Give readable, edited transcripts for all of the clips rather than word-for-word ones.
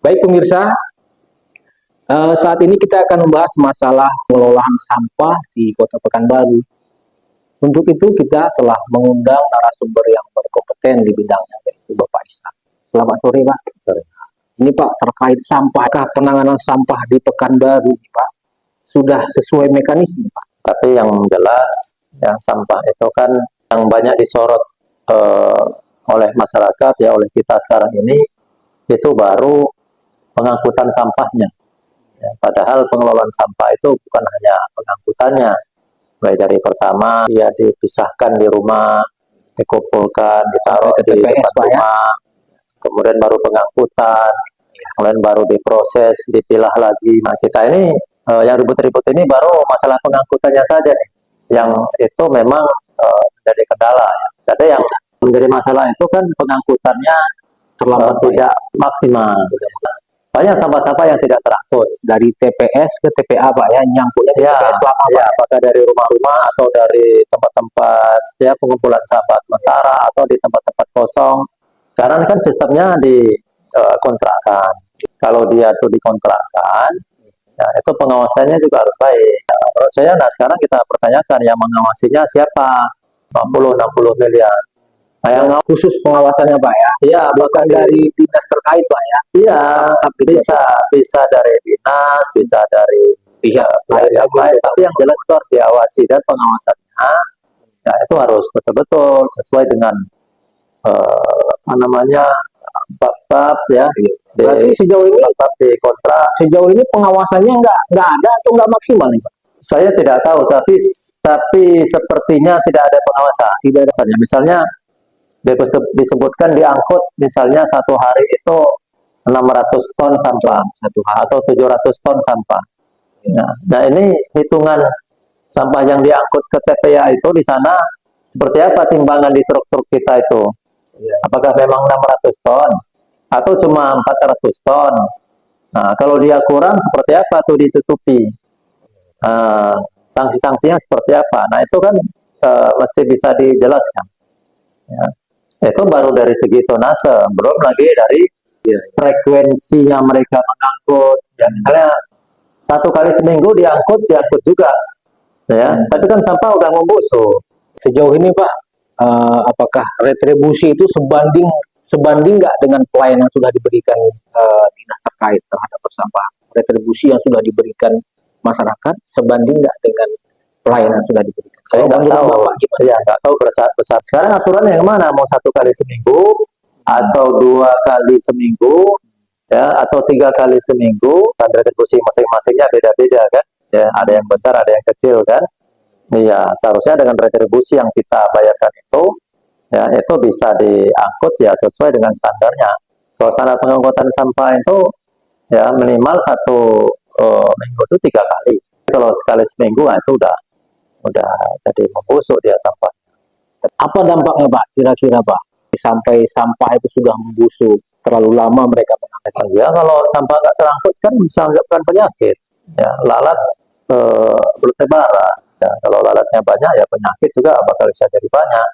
Baik pemirsa, saat ini kita akan membahas masalah pengelolaan sampah di Kota Pekanbaru. Untuk itu kita telah mengundang narasumber yang berkompeten di bidangnya, yaitu Bapak Ishak. Selamat sore Pak. Sorry. Ini Pak terkait sampah, apakah penanganan sampah di Pekanbaru Pak sudah sesuai mekanisme Pak? Tapi yang jelas, yang sampah itu kan yang banyak disorot oleh masyarakat, ya oleh kita sekarang ini, itu baru pengangkutan sampahnya. Ya, padahal pengelolaan sampah itu bukan hanya pengangkutannya, baik dari pertama dia dipisahkan di rumah, dikumpulkan, ditaruh di TPS, depan rumah, kemudian baru pengangkutan, kemudian baru diproses, dipilah lagi. Nah kita ini yang ribut-ribut ini baru masalah pengangkutannya saja nih, yang itu memang menjadi kendala. Ya. Jadi yang menjadi masalah itu kan pengangkutannya terlambat, tidak maksimal. Banyak sampah-sampah yang tidak terangkut dari TPS ke TPA Pak ya, nyangkutnya di TPS lama ya, apakah dari rumah-rumah atau dari tempat-tempat ya pengumpulan sampah sementara atau di tempat-tempat kosong. Karena kan sistemnya dikontrakkan. Kalau dia tuh dikontrakkan, ya, itu pengawasannya juga harus baik. Nah, menurut saya, nah sekarang kita pertanyakan yang mengawasinya siapa? 50-60 miliar. Nah, yang khusus pengawasannya Pak ya? Iya, bukan dari dinas terkait Pak ya? Iya, bisa dari dinas, bisa dari pihak yang lain. Tapi yang jelas itu harus diawasi, dan pengawasannya ya itu harus betul-betul sesuai dengan apa namanya bab-bab ya. Berarti sejauh ini bab di kontrak. Sejauh ini pengawasannya nggak ada atau nggak maksimal nih Pak? Saya tidak tahu, tapi sepertinya tidak ada pengawasan. Tidak ada. Misalnya disebutkan diangkut misalnya satu hari itu 600 ton sampah atau 700 ton sampah. Nah ini hitungan sampah yang diangkut ke TPA itu di sana seperti apa timbangan di truk-truk kita itu? Apakah memang 600 ton atau cuma 400 ton? Nah, kalau dia kurang seperti apa tuh ditutupi? Sanksi-sanksinya seperti apa? Nah itu kan mesti bisa dijelaskan. Ya. Itu baru dari segi tonase, belum lagi dari frekuensinya mereka mengangkut. Ya, misalnya 1 kali seminggu diangkut juga, ya. Tapi kan sampah udah membusuk. Sejauh ini Pak, apakah retribusi itu sebanding nggak dengan pelayanan yang sudah diberikan dinas terkait terhadap sampah? Retribusi yang sudah diberikan masyarakat sebanding nggak dengan pelayanan yang sudah diberikan? Saya nggak tahu, ya nggak tahu besar. Sekarang aturannya yang mana? Mau 1 kali seminggu atau 2 kali seminggu, ya atau 3 kali seminggu? Kan retribusi masing-masingnya beda-beda kan? Ya ada yang besar, ada yang kecil kan? Iya, seharusnya dengan retribusi yang kita bayarkan itu, ya itu bisa diangkut ya sesuai dengan standarnya. Kalau standar pengangkutan sampah itu ya minimal 1 minggu itu 3 kali. Kalau sekali seminggu, nah, itu udah jadi membusuk dia sampah. Apa dampaknya Pak kira-kira Pak? Sampai sampah itu sudah membusuk, terlalu lama mereka mengangkut. Ya kalau sampah nggak terangkut kan bisa menyebabkan penyakit. Ya, lalat bertebaran. Ya, kalau lalatnya banyak ya penyakit juga bakal bisa jadi banyak.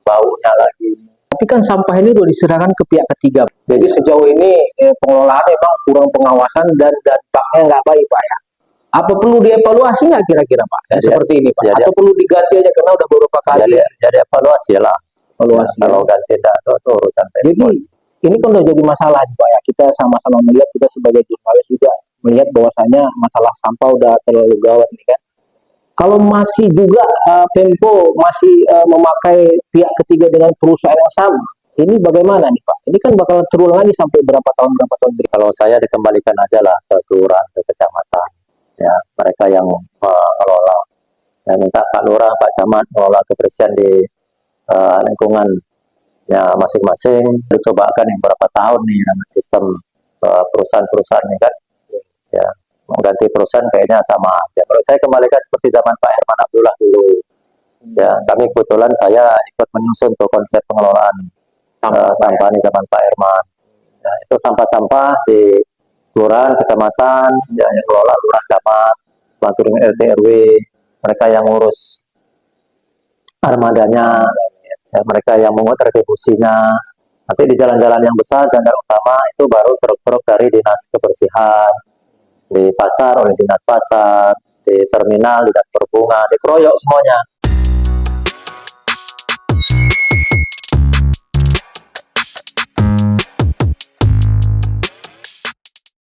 Baunya lagi. Tapi kan sampah ini sudah diserahkan ke pihak ketiga. Jadi sejauh ini pengelolaan memang kurang pengawasan dan dampaknya nggak baik Pak ya. Apa perlu dievaluasi nggak kira-kira Pak? Seperti ini Pak. Atau perlu diganti aja karena udah beberapa kali. Jadi evaluasi lah. Evaluasi. Ya, kalau ganti itu urusan. Jadi ini kan udah jadi masalah Pak ya. Kita sama-sama melihat, kita sebagai jurnalis juga melihat bahwasanya masalah sampah udah terlalu gawat nih kan. Kalau masih juga Pemko masih memakai pihak ketiga dengan perusahaan yang sama, ini bagaimana nih Pak? Ini kan bakal terulang lagi sampai berapa tahun berikutnya. Kalau saya dikembalikan aja lah ke kelurahan, ke kecamatan. Ya, mereka yang mengelola. Ya, minta Pak Lurah, Pak Camat mengelola kebersihan di lingkungan ya masing-masing. Dicobakan yang berapa tahun nih dengan sistem perusahaan-perusahaan ini kan. Ya, mengganti perusahaan kayaknya sama aja. Kalau saya kembalikan seperti zaman Pak Herman Abdullah dulu. Ya, kami kebetulan saya ikut menyusun tuh konsep pengelolaan sampah di zaman Pak Herman. Ya, itu sampah-sampah di kelurahan, kecamatan, ya, yang kelola lurah camat, bantu dengan RT RW, mereka yang ngurus armadanya, ya, mereka yang menguat retribusinya. Nanti di jalan-jalan yang besar, jalan utama itu baru truk-truk dari dinas kebersihan, di pasar oleh dinas pasar, di terminal dinas perhubungan, dikeroyok semuanya.